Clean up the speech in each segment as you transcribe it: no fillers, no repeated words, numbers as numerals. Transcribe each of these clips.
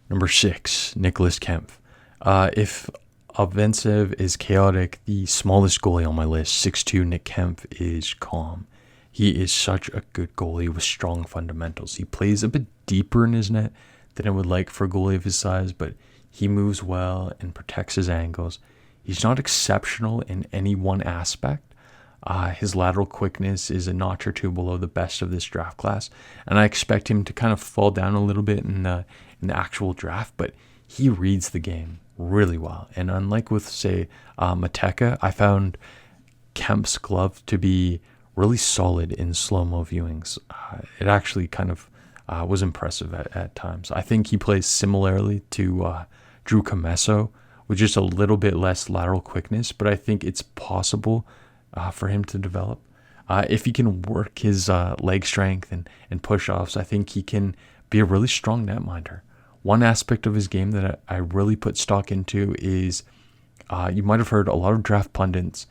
Number 6, Nicholas Kempf. If offensive is chaotic, the smallest goalie on my list, 6'2", Nick Kempf, is calm. He is such a good goalie with strong fundamentals. He plays a bit deeper in his net than I would like for a goalie of his size, but he moves well and protects his angles. He's not exceptional in any one aspect. His lateral quickness is a notch or two below the best of this draft class, and I expect him to kind of fall down a little bit in the actual draft, but he reads the game really well. And unlike with, say, Mateka, I found Kemp's glove to be really solid in slow-mo viewings. It actually kind of was impressive at times. I think he plays similarly to Drew Comesso, with just a little bit less lateral quickness, but I think it's possible for him to develop. If he can work his leg strength and push-offs, I think he can be a really strong netminder. One aspect of his game that I really put stock into is, you might have heard a lot of draft pundits,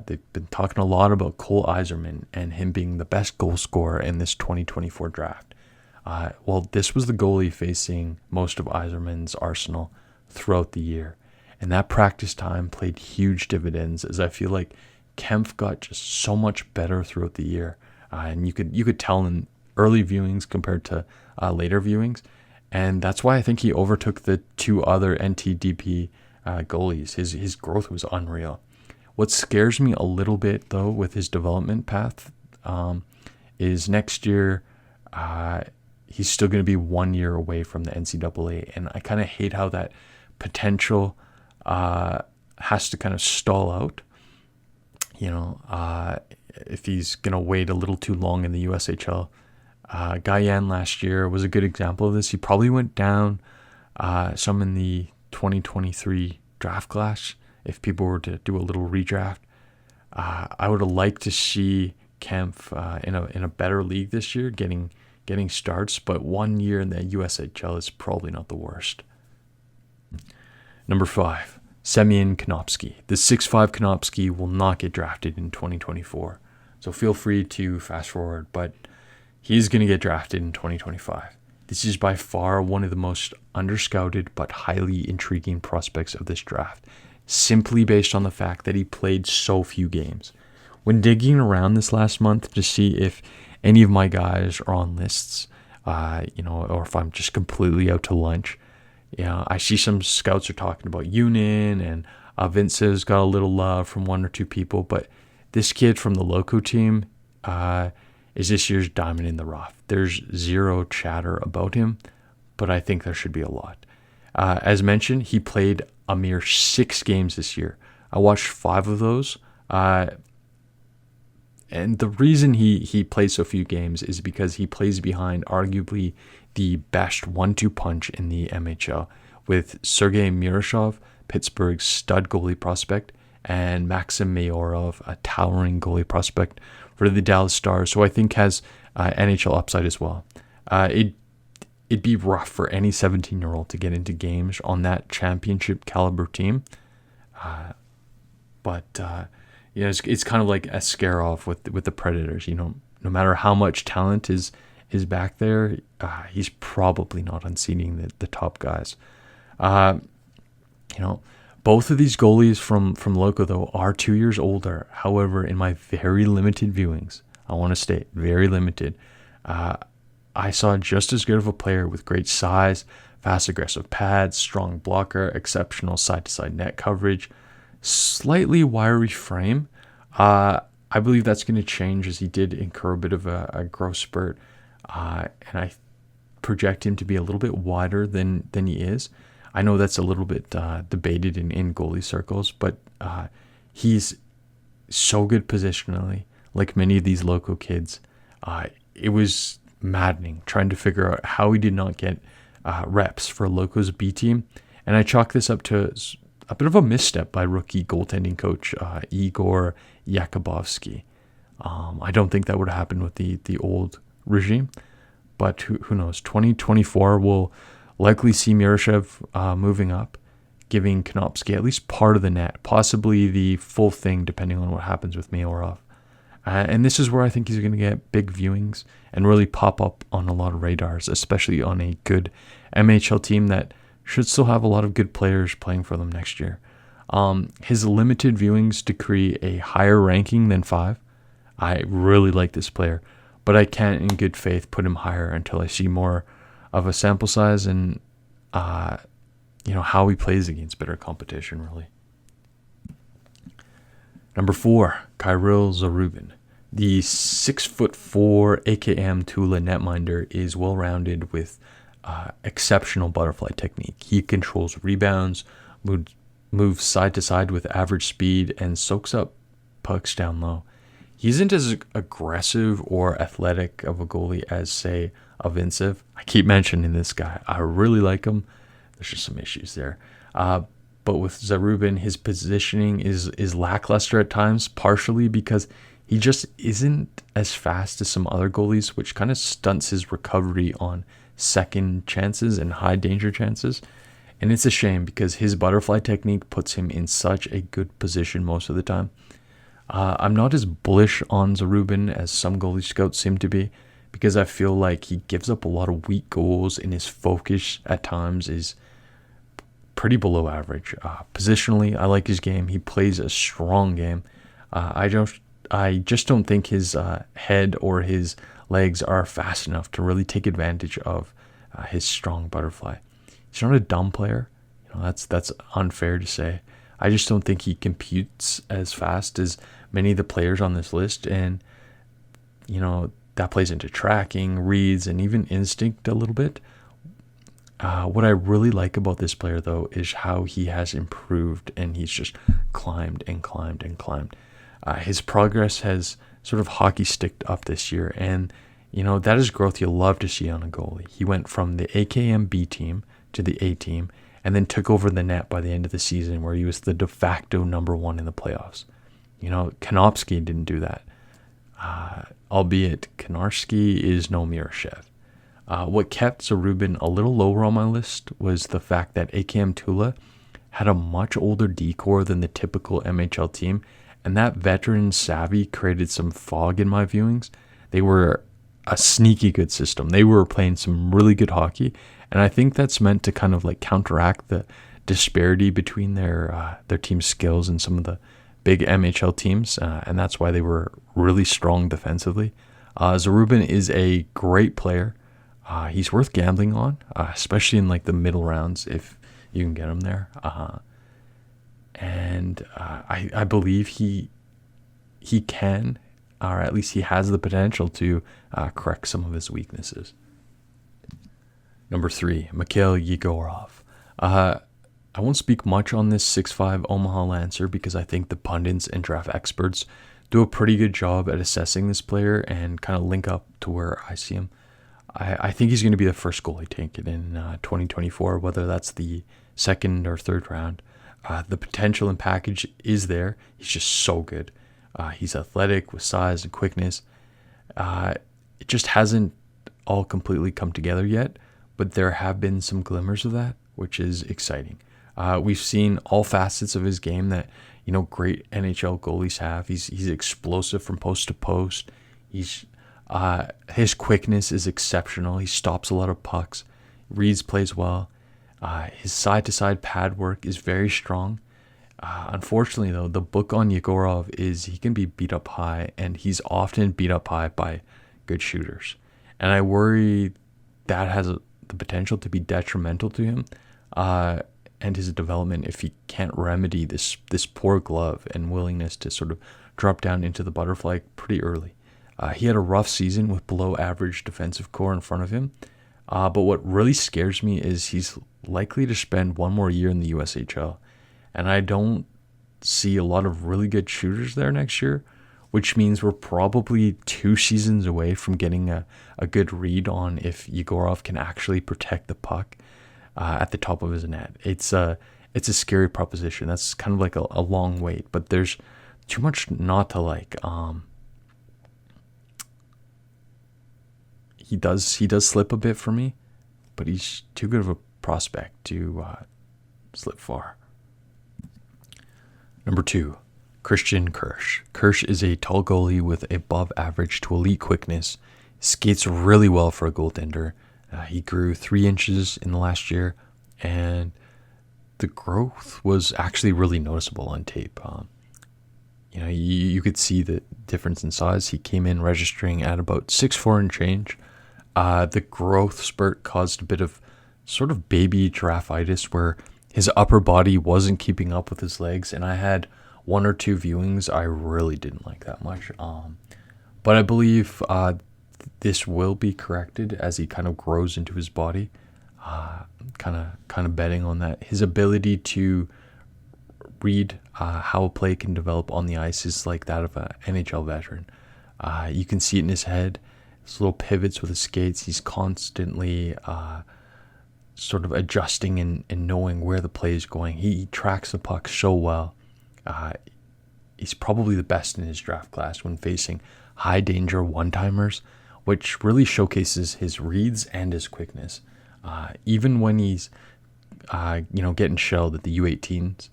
they've been talking a lot about Cole Yzerman and him being the best goal scorer in this 2024 draft. Well, this was the goalie facing most of Yzerman's arsenal throughout the year. And that practice time played huge dividends, as I feel like Kempf got just so much better throughout the year. And you could tell in early viewings compared to later viewings. And that's why I think he overtook the two other NTDP goalies. His growth was unreal. What scares me a little bit, though, with his development path is next year he's still going to be 1 year away from the NCAA. And I kind of hate how that potential has to kind of stall out. If he's going to wait a little too long in the USHL. Guyan last year was a good example of this. He probably went down some in the 2023 draft class if people were to do a little redraft. I would have liked to see Kempf in a better league this year, getting starts, but 1 year in the USHL is probably not the worst. Number 5, Semyon Konopsky. The 6'5" Konopsky will not get drafted in 2024, so feel free to fast forward, but he's going to get drafted in 2025. This is by far one of the most underscouted but highly intriguing prospects of this draft, simply based on the fact that he played so few games. When digging around this last month to see if any of my guys are on lists, or if I'm just completely out to lunch, I see some scouts are talking about Unin, and Vince's got a little love from one or two people, but this kid from the Loco team is this year's diamond in the rough. There's zero chatter about him, but I think there should be a lot. As mentioned, he played a mere 6 games this year. I watched 5 of those. And the reason he plays so few games is because he plays behind arguably the best 1-2 punch in the MHL with Sergei Murashov, Pittsburgh's stud goalie prospect, and Maxim Mayorov, a towering goalie prospect for the Dallas Stars, who I think has NHL upside as well. It'd be rough for any 17-year-old to get into games on that championship caliber team. It's kind of like a scare off with the Predators. No matter how much talent is back there, he's probably not unseating the top guys. Both of these goalies from Loco, though, are 2 years older. However, in my very limited viewings, I want to state, very limited, I saw just as good of a player with great size, fast aggressive pads, strong blocker, exceptional side-to-side net coverage, slightly wiry frame. I believe that's going to change as he did incur a bit of a growth spurt. And I project him to be a little bit wider than he is. I know that's a little bit debated in goalie circles, but he's so good positionally, like many of these Loco kids. It was maddening trying to figure out how he did not get reps for Loco's B team. And I chalk this up to a bit of a misstep by rookie goaltending coach Igor Yakubovsky. I don't think that would happen with the old regime, but who knows? 2024 will likely see Murashev moving up, giving Konopsky at least part of the net, possibly the full thing, depending on what happens with Mayorov. And this is where I think he's going to get big viewings and really pop up on a lot of radars, especially on a good MHL team that should still have a lot of good players playing for them next year. His limited viewings decree a higher ranking than 5. I really like this player, but I can't in good faith put him higher until I see more of a sample size and how he plays against better competition, really. Number 4, Kirill Zarubin. The 6'4" AKM Tula netminder is well-rounded with exceptional butterfly technique. He controls rebounds, moves side to side with average speed, and soaks up pucks down low. He isn't as aggressive or athletic of a goalie as, say, Aventsev. I keep mentioning this guy. I really like him. There's just some issues there. But with Zarubin, his positioning is lackluster at times, partially because he just isn't as fast as some other goalies, which kind of stunts his recovery on second chances and high danger chances. And it's a shame because his butterfly technique puts him in such a good position most of the time. I'm not as bullish on Zarubin as some goalie scouts seem to be, because I feel like he gives up a lot of weak goals and his focus at times is pretty below average. Positionally, I like his game. He plays a strong game. I just don't think his head or his legs are fast enough to really take advantage of his strong butterfly. He's not a dumb player. That's unfair to say. I just don't think he computes as fast as many of the players on this list, and that plays into tracking, reads, and even instinct a little bit. What I really like about this player, though, is how he has improved, and he's just climbed and climbed and climbed. His progress has sort of hockey sticked up this year, and that is growth you love to see on a goalie. He went from the AKM B team to the A team, and then took over the net by the end of the season, where he was the de facto number 1 in the playoffs. Konopsky didn't do that, albeit Konopsky is no Miroschev. What kept Zarubin a little lower on my list was the fact that AKM Tula had a much older D-core than the typical MHL team, and that veteran savvy created some fog in my viewings. They were a sneaky good system. They were playing some really good hockey, and I think that's meant to kind of like counteract the disparity between their team skills and some of the big MHL teams, and that's why they were really strong defensively. Zarubin is a great player. He's worth gambling on, especially in like the middle rounds if you can get him there. And I believe he can, or at least he has the potential to correct some of his weaknesses. Number 3, Mikhail Yegorov. I won't speak much on this 6'5" Omaha Lancer because I think the pundits and draft experts do a pretty good job at assessing this player and kind of link up to where I see him. I think he's going to be the first goalie taken in 2024, whether that's the second or third round. The potential and package is there. He's just so good. He's athletic with size and quickness. It just hasn't all completely come together yet, but there have been some glimmers of that, which is exciting. We've seen all facets of his game that great NHL goalies have. He's explosive from post to post. His quickness is exceptional. He stops a lot of pucks, reads plays well. His side-to-side pad work is very strong. Unfortunately, though, the book on Yegorov is he can be beat up high, and he's often beat up high by good shooters. And I worry that has the potential to be detrimental to him and his development if he can't remedy this poor glove and willingness to sort of drop down into the butterfly pretty early. He had a rough season with below average defensive core in front of him. But what really scares me is he's likely to spend one more year in the USHL. And I don't see a lot of really good shooters there next year, which means we're probably 2 seasons away from getting a good read on if Yegorov can actually protect the puck at the top of his net. It's a scary proposition. That's kind of like a long wait, but there's too much not to like. He does slip a bit for me, but he's too good of a prospect to slip far. Number 2, Christian Kirsch. Kirsch is a tall goalie with above average to elite quickness, skates really well for a goaltender, He grew 3 inches in the last year, and the growth was actually really noticeable on tape. You could see the difference in size. He came in registering at about 6'4" and change. The growth spurt caused a bit of sort of baby giraffitis where his upper body wasn't keeping up with his legs, and I had 1 or 2 viewings I really didn't like that much. But I believe this will be corrected as he kind of grows into his body. Kind of betting on that. His ability to read how a play can develop on the ice is like that of an NHL veteran. You can see it in his head. His little pivots with his skates. He's constantly sort of adjusting and knowing where the play is going. He tracks the puck so well. He's probably the best in his draft class when facing high danger one-timers, which really showcases his reads and his quickness. Even when he's getting shelled at the U18s,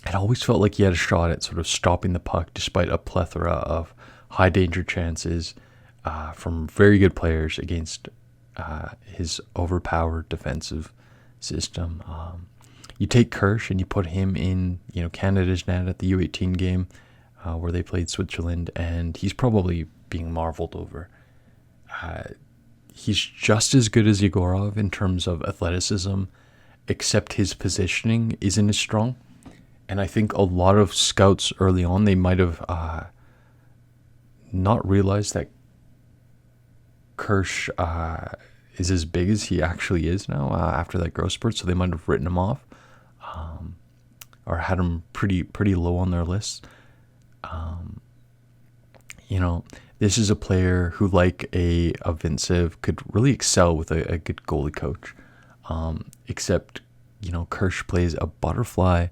it always felt like he had a shot at sort of stopping the puck despite a plethora of high danger chances from very good players against his overpowered defensive system. You take Kirsch and you put him in, Canada's net at the U18 game where they played Switzerland, and he's probably being marveled over. He's just as good as Yegorov in terms of athleticism, except his positioning isn't as strong. And I think a lot of scouts early on, they might have not realized that Kirsch is as big as he actually is now after that growth spurt, so they might have written him off or had him pretty low on their list. This is a player who, like a Vincent, could really excel with a good goalie coach. Except, Kirsch plays a butterfly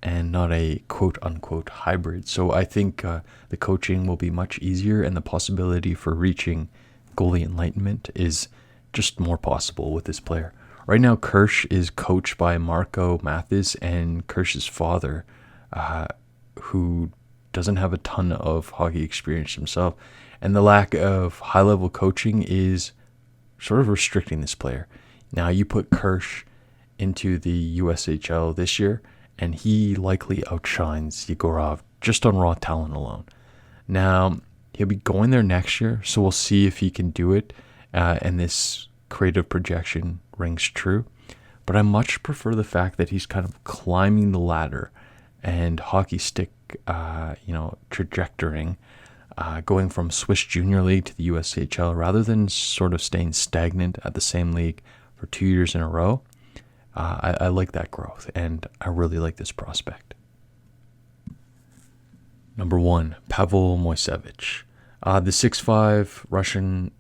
and not a quote-unquote hybrid. So I think the coaching will be much easier, and the possibility for reaching goalie enlightenment is just more possible with this player. Right now, Kirsch is coached by Marco Mathis and Kirsch's father, who doesn't have a ton of hockey experience himself. And the lack of high-level coaching is sort of restricting this player. Now, you put Kirsch into the USHL this year, and he likely outshines Yegorov just on raw talent alone. Now, he'll be going there next year, so we'll see if he can do it, and this creative projection rings true. But I much prefer the fact that he's kind of climbing the ladder and hockey stick, trajectorying, going from Swiss Junior League to the USHL rather than sort of staying stagnant at the same league for 2 years in a row. I like that growth, and I really like this prospect. Number 1, Pavel Moisevich. The 6'5" Russian